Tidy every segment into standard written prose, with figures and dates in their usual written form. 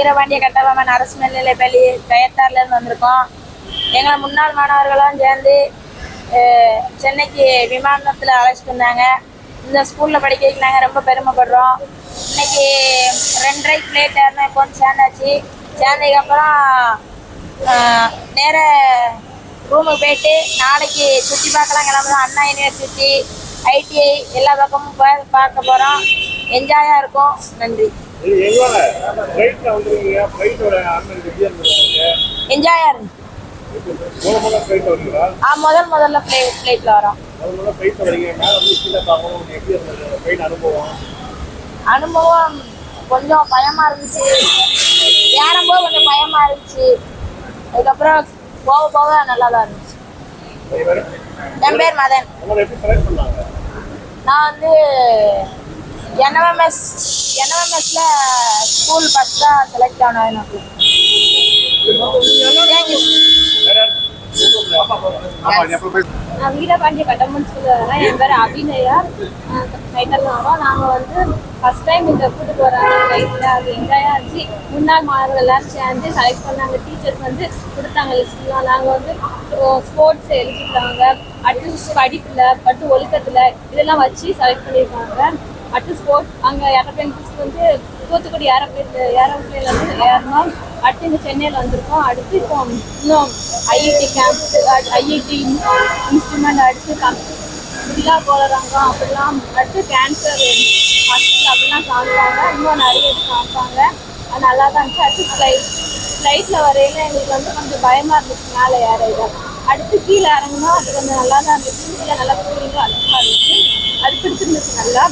வீரபாண்டிய கட்டபொம்மன் அரசு மேல்நிலைப்பள்ளி கயத்தார்லேருந்து வந்திருக்கோம். எங்களை முன்னாள் மாணவர்களும் சேர்ந்து சென்னைக்கு விமானத்தில் அழைச்சிட்டு வந்தாங்க. இந்த ஸ்கூலில் படிக்க வைக்க நாங்கள் ரொம்ப பெருமைப்படுறோம். இன்னைக்கு 2:30 ஃப்ளைட் ஏறணும். இப்போ வந்து சேர்ந்தாச்சு. சேர்ந்ததுக்கப்புறம் நேர ரூமுக்கு போயிட்டு நாளைக்கு சுற்றி பார்க்கலாம் கிளம்புறோம். அண்ணா யூனிவர்சிட்டி, ITI எல்லா பக்கமும் பார்க்க போகிறோம். என்ஜாயாக இருக்கும். நன்றி. என்ஜாயா இருந்து முதல்ல ஃப்ளைட்ல வரோம். அனுபவம் கொஞ்சம் பயமா இருந்துச்சு. ஏறும்போது கொஞ்சம் பயமா இருந்துச்சு. அதுக்கப்புறம் போக போக நல்லாதான் இருந்துச்சு. என் பேர் மதன். நான் வந்து NMMSல ஸ்கூல் ஃபர்ஸ்டா செலக்ட் ஆனேன். நான் வீரபாண்டிய கட்டபொம்மன் ஸ்கூல்ல வரேன். என் பேர் அபிநயா. கைத்தல் வரோம். நாங்கள் வந்து ஃபர்ஸ்ட் டைம் இந்த கூட்டுக்கு வராங்க கைத்தில். அது என்ஜாயாக இருந்துச்சு. முன்னாள் மாணவர்கள் எல்லாரும் சேர்ந்து செலக்ட் பண்ணாங்க. டீச்சர்ஸ் வந்து கொடுத்தாங்க லிஸ்ட்லாம். நாங்கள் வந்து ஸ்போர்ட்ஸ் எழுதிட்டாங்க. அடுத்து படிப்பில் அடுத்து ஒழுக்கத்தில் இதெல்லாம் வச்சு செலக்ட் பண்ணியிருக்காங்க. அடுத்து ஸ்போர்ட்ஸ் அங்கே ஏரோப்ளேன்ஸ் வந்து தூத்துக்குடி ஏரோப்ளேன்ல வந்து ஏறணும். அடுத்து இங்கே சென்னையில் வந்திருக்கோம். அடுத்து இப்போ இன்னும் IIT கேம்ப், IIT இன்ஸ்ட்ருமெண்ட், அடுத்து விழா போடுறாங்க. அப்படிலாம் அடுத்து கேன்சர் ஹாஸ்பிட்டல் அப்படிலாம் காமிப்பாங்க. இன்னும் நிறைய இது காமிப்பாங்க. அது நல்லா தான் இருந்துச்சு. அடுத்து ஃப்ளைட்டில் வரையில எங்களுக்கு வந்து கொஞ்சம் பயமாக இருந்துச்சு மேலே ஏறையில. அடுத்து கீழே இறங்கணும். அது கொஞ்சம் நல்லா தான் இருந்துச்சு. கீழே நல்லா கூலிங்காக அழகாக இருந்துச்சு. அது பிடிச்சிருந்துச்சு நல்லா.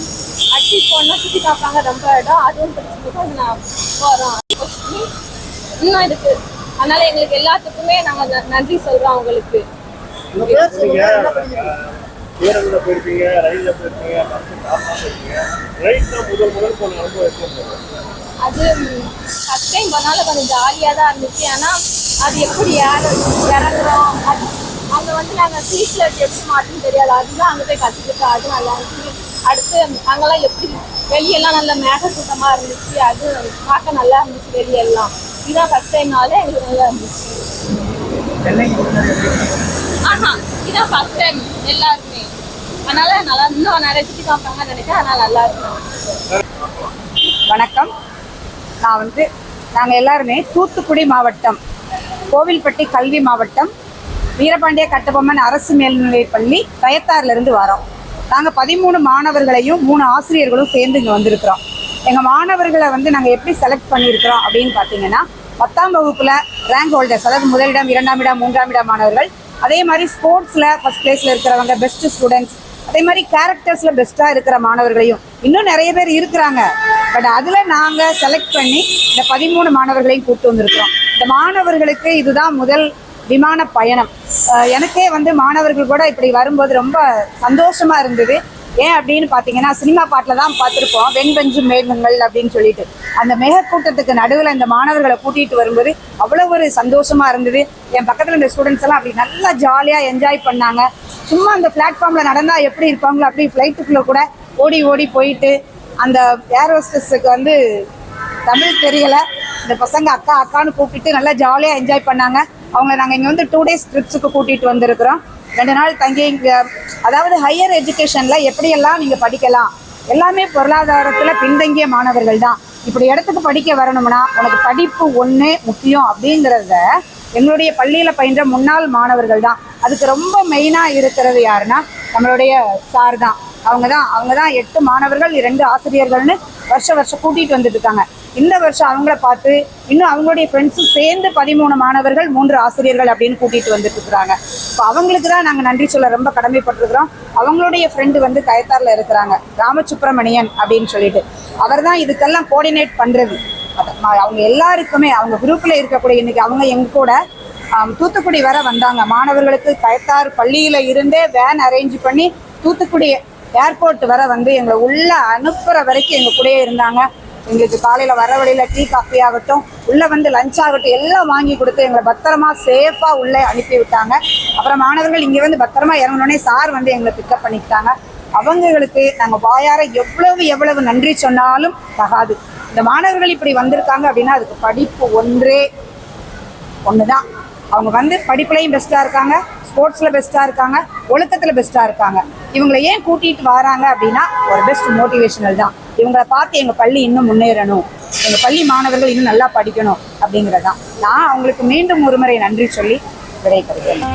அடுத்து இப்போ ஒன்றும் சுற்றி காப்பாங்க ரொம்ப இடம். அதுவும் பிடிச்சிருக்கு. அது நான் போகிறோம் இன்னும் இருக்கு. அதனால எங்களுக்கு எல்லாத்துக்குமே நாங்கள் நன்றி சொல்கிறோம் அவங்களுக்கு. அது ஃபர்ஸ்ட் டைம் பண்ணால கொஞ்சம் ஜாலியாக தான் இருந்துச்சு. ஆனால் அது எப்படி இறங்குறோம் அங்கே வந்து நாங்கள் சீட்டில் எப்படி மாட்டோம்னு தெரியாது. அதுதான் அங்கே போய் கற்றுக்கிட்டோம். அது நல்லா இருந்துச்சு. அடுத்து அங்கெல்லாம் எப்படி வெளியெல்லாம் நல்ல மேகக்கூட்டமாக இருந்துச்சு. அது பார்க்க நல்லா இருந்துச்சு வெளியெல்லாம். இதுதான் ஃபர்ஸ்ட் டைம்னால எங்களுக்கு நல்லா இருந்துச்சு. இதான் ஃபர்ஸ்ட் டைம் எல்லாருமே. அதனால நல்லா இன்னும் நிறைய சுற்றி காப்பாங்கன்னு நினைக்கிறேன். அதனால நல்லா இருக்கும். வணக்கம். நாங்கள் எல்லாருமே தூத்துக்குடி மாவட்டம், கோவில்பட்டி கல்வி மாவட்டம், வீரபாண்டிய கட்டபொம்மன் அரசு மேல்நிலைப்பள்ளி கயத்தார்லேருந்து வரோம். நாங்கள் 13 மாணவர்களையும் 3 ஆசிரியர்களும் சேர்ந்து இங்கே வந்திருக்கிறோம். எங்கள் மாணவர்களை வந்து நாங்கள் எப்படி செலக்ட் பண்ணியிருக்கிறோம் அப்படின்னு பார்த்தீங்கன்னா, 10ஆம் வகுப்பில் ரேங்க் ஹோல்டர்ஸ், அதாவது முதலிடம், 2ஆம் இடம், 3ஆம் இடம் மாணவர்கள், அதே மாதிரி ஸ்போர்ட்ஸில் ஃபஸ்ட் பிளேஸில் இருக்கிறவங்க, பெஸ்ட் ஸ்டூடெண்ட்ஸ், அதே மாதிரி கேரக்டர்ஸில் பெஸ்ட்டாக இருக்கிற மாணவர்களையும் இன்னும் நிறைய பேர் இருக்கிறாங்க. பட் அதில் நாங்கள் செலக்ட் பண்ணி இந்த 13 மாணவர்களையும் கூப்பிட்டு வந்திருக்கிறோம். இந்த மாணவர்களுக்கு இதுதான் முதல் விமான பயணம். எனக்கே வந்து மாணவர்கள் கூட இப்படி வரும்போது ரொம்ப சந்தோஷமாக இருந்தது. ஏன் அப்படின்னு பார்த்தீங்கன்னா, சினிமா பாட்டில் தான் பார்த்துருப்போம், வெண்பெஞ்சும் மேகங்கள் அப்படின்னு சொல்லிட்டு. அந்த மேகக்கூட்டத்துக்கு நடுவில் இந்த மாணவர்களை கூட்டிகிட்டு வரும்போது அவ்வளோ ஒரு சந்தோஷமாக இருந்தது. என் பக்கத்தில் இந்த ஸ்டூடெண்ட்ஸ் எல்லாம் அப்படி நல்லா ஜாலியாக என்ஜாய் பண்ணாங்க. சும்மா அந்த பிளாட்ஃபார்மில் நடந்தால் எப்படி இருப்பாங்களோ அப்படி ஃப்ளைட்டுக்குள்ளே கூட ஓடி ஓடி போயிட்டு, அந்த ஏர் ஹோஸ்டஸுக்கு வந்து தமிழ் தெரியலை, இந்த பசங்க அக்கா அக்கான்னு கூப்பிட்டு நல்லா ஜாலியாக என்ஜாய் பண்ணாங்க. அவங்கள நாங்கள் இங்கே வந்து 2 days ட்ரிப்ஸுக்கு கூட்டிகிட்டு வந்திருக்கிறோம். 2 நாள் தங்கி இங்கே, அதாவது ஹையர் எஜுகேஷனில் எப்படியெல்லாம் நீங்கள் படிக்கலாம், எல்லாமே பொருளாதாரத்தில் பின்தங்கிய மாணவர்கள் தான். இப்படி இடத்துக்கு படிக்க வரணும்னா உனக்கு படிப்பு ஒன்று முக்கியம் அப்படிங்கிறத எங்களுடைய பள்ளியில் பயின்ற முன்னாள் மாணவர்கள் தான். அதுக்கு ரொம்ப மெயினாக இருக்கிறது யாருன்னா நம்மளுடைய சார் தான். அவங்க தான் 8 மாணவர்கள் 2 ஆசிரியர்கள்னு வருஷம் கூட்டிகிட்டு வந்துட்டு இருக்காங்க. இந்த வருஷம் அவங்கள பார்த்து இன்னும் அவங்களுடைய ஃப்ரெண்ட்ஸும் சேர்ந்து 13 மாணவர்கள் 3 ஆசிரியர்கள் அப்படின்னு கூட்டிகிட்டு வந்துட்டு இருக்கிறாங்க. இப்போ அவங்களுக்கு தான் நாங்கள் நன்றி சொல்ல ரொம்ப கடமைப்பட்டிருக்கிறோம். அவங்களுடைய ஃப்ரெண்டு வந்து கயத்தாரில் இருக்கிறாங்க, ராமசுப்ரமணியன் அப்படின்னு சொல்லிட்டு. அவர் தான் இதுக்கெல்லாம் கோஆர்டினேட் பண்ணுறது. அவங்க எல்லாருக்குமே அவங்க குரூப்பில் இருக்கக்கூடிய, இன்றைக்கி அவங்க எங்க கூட தூத்துக்குடி வர வந்தாங்க. மாணவர்களுக்கு கயத்தார் பள்ளியில் இருந்தே வேன் அரேஞ்ச் பண்ணி தூத்துக்குடி ஏர்போர்ட் வர வந்து எங்களை உள்ளே அனுப்புகிற வரைக்கும் எங்கள் கூடயே இருந்தாங்க. எங்களுக்கு காலையில் வர வழியில் டீ காஃபி ஆகட்டும், உள்ளே வந்து லஞ்ச் ஆகட்டும் எல்லாம் வாங்கி கொடுத்து எங்களை பத்திரமா சேஃபாக உள்ளே அனுப்பி விட்டாங்க. அப்புறம் மாணவர்கள் இங்கே வந்து பத்திரமா இறங்கினோடனே சார் வந்து எங்களை பிக்கப் பண்ணிக்கிட்டாங்க. அவங்களுக்கு நாங்கள் வாயார எவ்வளவு நன்றி சொன்னாலும் தகாது. இந்த மாணவர்கள் இப்படி வந்திருக்காங்க அப்படின்னா அதுக்கு படிப்பு ஒன்று தான். அவங்க வந்து படிப்புலையும் பெஸ்ட்டாக இருக்காங்க, ஸ்போர்ட்ஸில் பெஸ்ட்டாக இருக்காங்க, ஒழுக்கத்தில் பெஸ்ட்டாக இருக்காங்க. இவங்களை ஏன் கூட்டிகிட்டு வராங்க அப்படின்னா ஒரு பெஸ்ட் மோட்டிவேஷனல் தான். இவங்களை பார்த்து எங்கள் பள்ளி இன்னும் முன்னேறணும், எங்கள் பள்ளி மாணவர்கள் இன்னும் நல்லா படிக்கணும் அப்படிங்கிறதான். நான் அவங்களுக்கு மீண்டும் ஒரு முறை நன்றி சொல்லி விடைபெறுகிறேன்.